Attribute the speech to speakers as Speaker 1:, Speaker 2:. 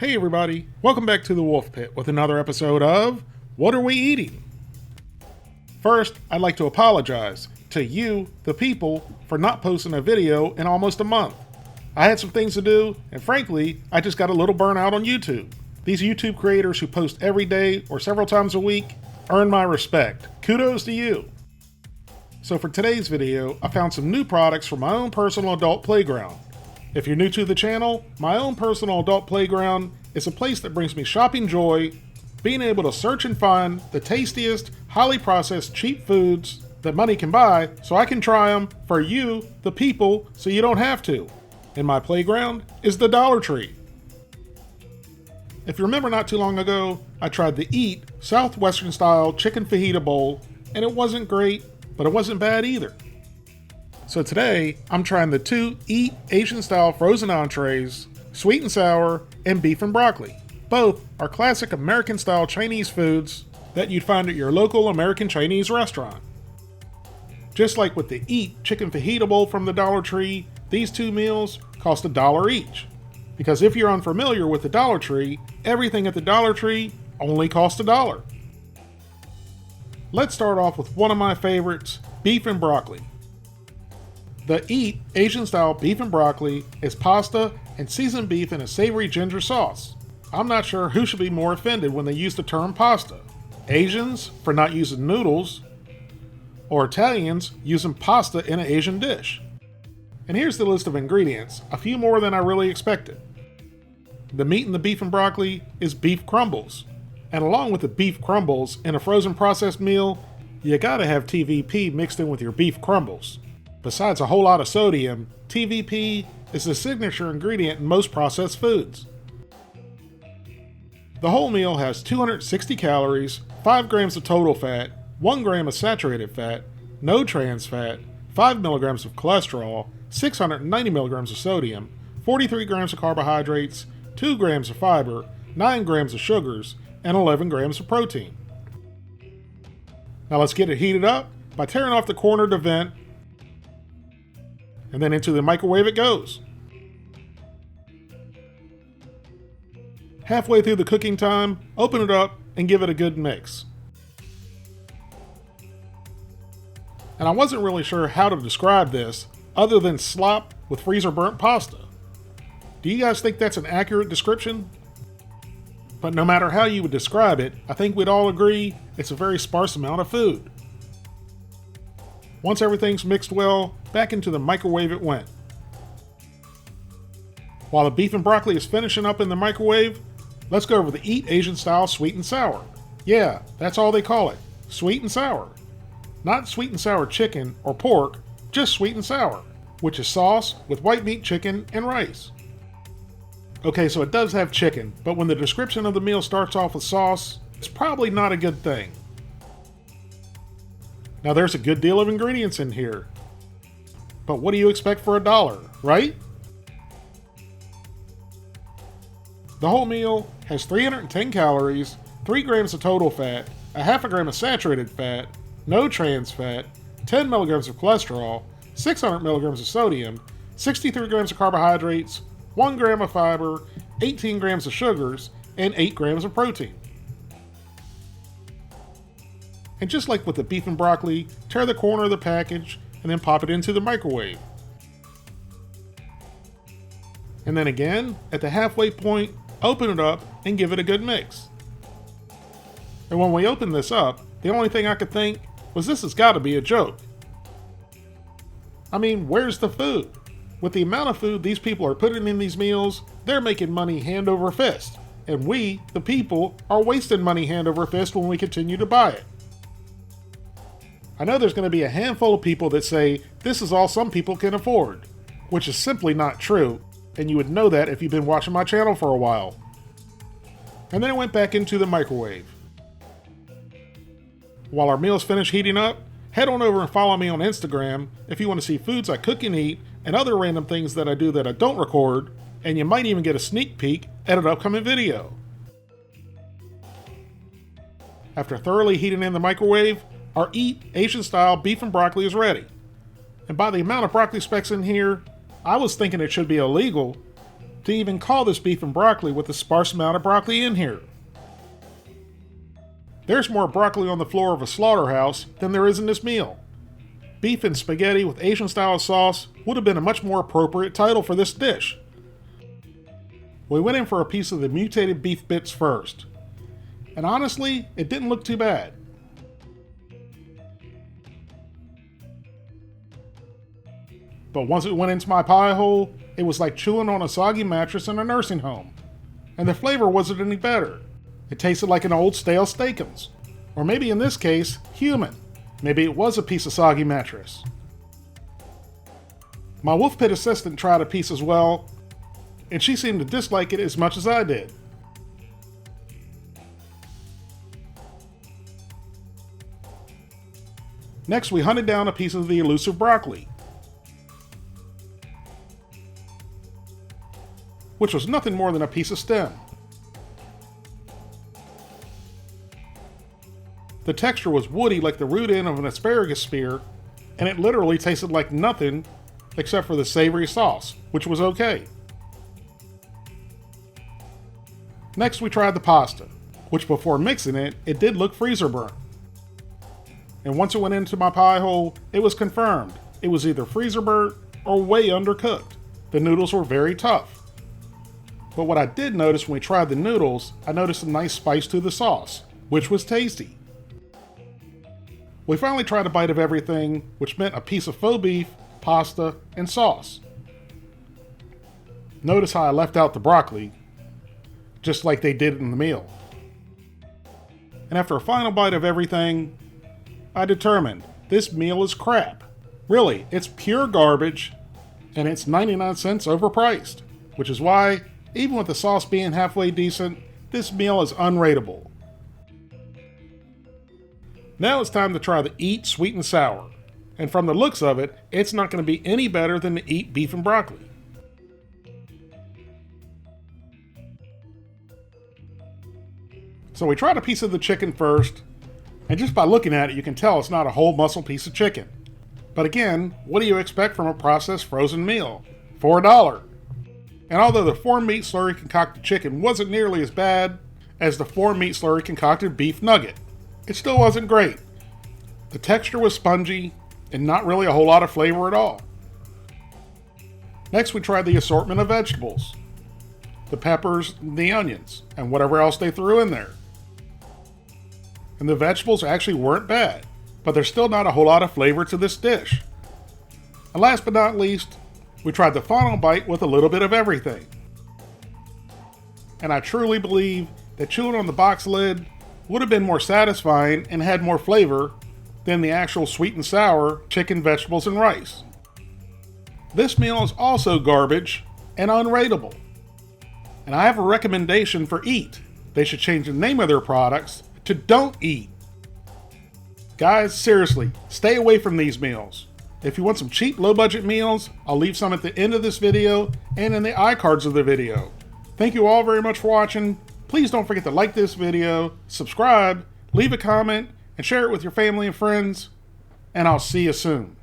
Speaker 1: Hey everybody, welcome back to the Wolfe Pit with another episode of What Are We Eating? First, I'd like to apologize to you, the people, for not posting a video in almost a month. I had some things to do, and frankly, I just got a little burnout on YouTube. These YouTube creators who post every day or several times a week earn my respect. Kudos to you. So for today's video, I found some new products for my own personal adult playground. If you're new to the channel, my own personal adult playground is a place that brings me shopping joy, being able to search and find the tastiest, highly processed, cheap foods that money can buy so I can try them for you, the people, so you don't have to. And my playground is the Dollar Tree. If you remember not too long ago, I tried the Eat Southwestern style chicken fajita bowl, and it wasn't great, but it wasn't bad either. So today, I'm trying the two Eat Asian style frozen entrees, sweet and sour, and beef and broccoli. Both are classic American style Chinese foods that you'd find at your local American Chinese restaurant. Just like with the Eat chicken fajita bowl from the Dollar Tree, these two meals cost $1 each. Because if you're unfamiliar with the Dollar Tree, everything at the Dollar Tree only costs $1. Let's start off with one of my favorites, beef and broccoli. The Eat Asian style beef and broccoli is pasta and seasoned beef in a savory ginger sauce. I'm not sure who should be more offended when they use the term pasta. Asians for not using noodles, or Italians using pasta in an Asian dish. And here's the list of ingredients, a few more than I really expected. The meat in the beef and broccoli is beef crumbles. And along with the beef crumbles in a frozen processed meal, you gotta have TVP mixed in with your beef crumbles. Besides a whole lot of sodium, TVP is the signature ingredient in most processed foods. The whole meal has 260 calories, 5 grams of total fat, 1 gram of saturated fat, no trans fat, 5 milligrams of cholesterol, 690 milligrams of sodium, 43 grams of carbohydrates, 2 grams of fiber, 9 grams of sugars, and 11 grams of protein. Now let's get it heated up by tearing off the corner of the vent, and then into the microwave it goes. Halfway through the cooking time, open it up and give it a good mix. And I wasn't really sure how to describe this other than slop with freezer burnt pasta. Do you guys think that's an accurate description? But no matter how you would describe it, I think we'd all agree it's a very sparse amount of food. Once everything's mixed well, back into the microwave it went. While the beef and broccoli is finishing up in the microwave, let's go over the Eat Asian style sweet and sour. Yeah, that's all they call it, sweet and sour. Not sweet and sour chicken or pork, just sweet and sour, which is sauce with white meat chicken and rice. Okay, so it does have chicken, but when the description of the meal starts off with sauce, it's probably not a good thing. Now there's a good deal of ingredients in here. But what do you expect for $1, right? The whole meal has 310 calories, 3 grams of total fat, a half a gram of saturated fat, no trans fat, 10 milligrams of cholesterol, 600 milligrams of sodium, 63 grams of carbohydrates, 1 gram of fiber, 18 grams of sugars, and 8 grams of protein. And just like with the beef and broccoli, tear the corner of the package and then pop it into the microwave. And then again, at the halfway point, open it up and give it a good mix. And when we opened this up, the only thing I could think was this has got to be a joke. I mean, where's the food? With the amount of food these people are putting in these meals, they're making money hand over fist. And we, the people, are wasting money hand over fist when we continue to buy it. I know there's going to be a handful of people that say this is all some people can afford, which is simply not true, and you would know that if you've been watching my channel for a while. And then it went back into the microwave. While our meals finish heating up, head on over and follow me on Instagram if you want to see foods I cook and eat and other random things that I do that I don't record, and you might even get a sneak peek at an upcoming video. After thoroughly heating in the microwave, our Eat Asian style beef and broccoli is ready. And by the amount of broccoli specks in here, I was thinking it should be illegal, to even call this beef and broccoli with the sparse amount of broccoli in here. There's more broccoli on the floor of a slaughterhouse than there is in this meal. Beef and spaghetti with Asian-style sauce would have been a much more appropriate title for this dish. We went in for a piece of the mutated beef bits first. And honestly, it didn't look too bad. But once it went into my pie hole, it was like chewing on a soggy mattress in a nursing home. And the flavor wasn't any better. It tasted like an old stale Steakums. Or maybe in this case, human. Maybe it was a piece of soggy mattress. My Wolfe Pit assistant tried a piece as well, and she seemed to dislike it as much as I did. Next, we hunted down a piece of the elusive broccoli, which was nothing more than a piece of stem. The texture was woody like the root end of an asparagus spear, and it literally tasted like nothing except for the savory sauce, which was okay. Next, we tried the pasta, which before mixing it, it did look freezer burnt. And once it went into my pie hole, it was confirmed. It was either freezer burnt or way undercooked. The noodles were very tough. But what I did notice when we tried the noodles, I noticed a nice spice to the sauce, which was tasty. We finally tried a bite of everything, which meant a piece of faux beef, pasta, and sauce. Notice how I left out the broccoli, just like they did in the meal. And after a final bite of everything, I determined this meal is crap. Really, it's pure garbage, and it's 99 cents overpriced, which is why, even with the sauce being halfway decent, this meal is unrateable. Now it's time to try the Eat Sweet and Sour, and from the looks of it, it's not going to be any better than the Eat Beef and Broccoli. So we tried a piece of the chicken first, and just by looking at it, you can tell it's not a whole muscle piece of chicken. But again, what do you expect from a processed frozen meal? For $1. And although the 4-meat slurry concocted chicken wasn't nearly as bad as the 4-meat slurry concocted beef nugget, it still wasn't great. The texture was spongy and not really a whole lot of flavor at all. Next, we tried the assortment of vegetables, the peppers, the onions, and whatever else they threw in there. And the vegetables actually weren't bad, but there's still not a whole lot of flavor to this dish. And last but not least, we tried the final bite with a little bit of everything. And I truly believe that chewing on the box lid would have been more satisfying and had more flavor than the actual sweet and sour chicken, vegetables, and rice. This meal is also garbage and unrateable. And I have a recommendation for Eat. They should change the name of their products to Don't Eat. Guys, seriously, stay away from these meals. If you want some cheap, low-budget meals, I'll leave some at the end of this video and in the iCards of the video. Thank you all very much for watching. Please don't forget to like this video, subscribe, leave a comment, and share it with your family and friends. And I'll see you soon.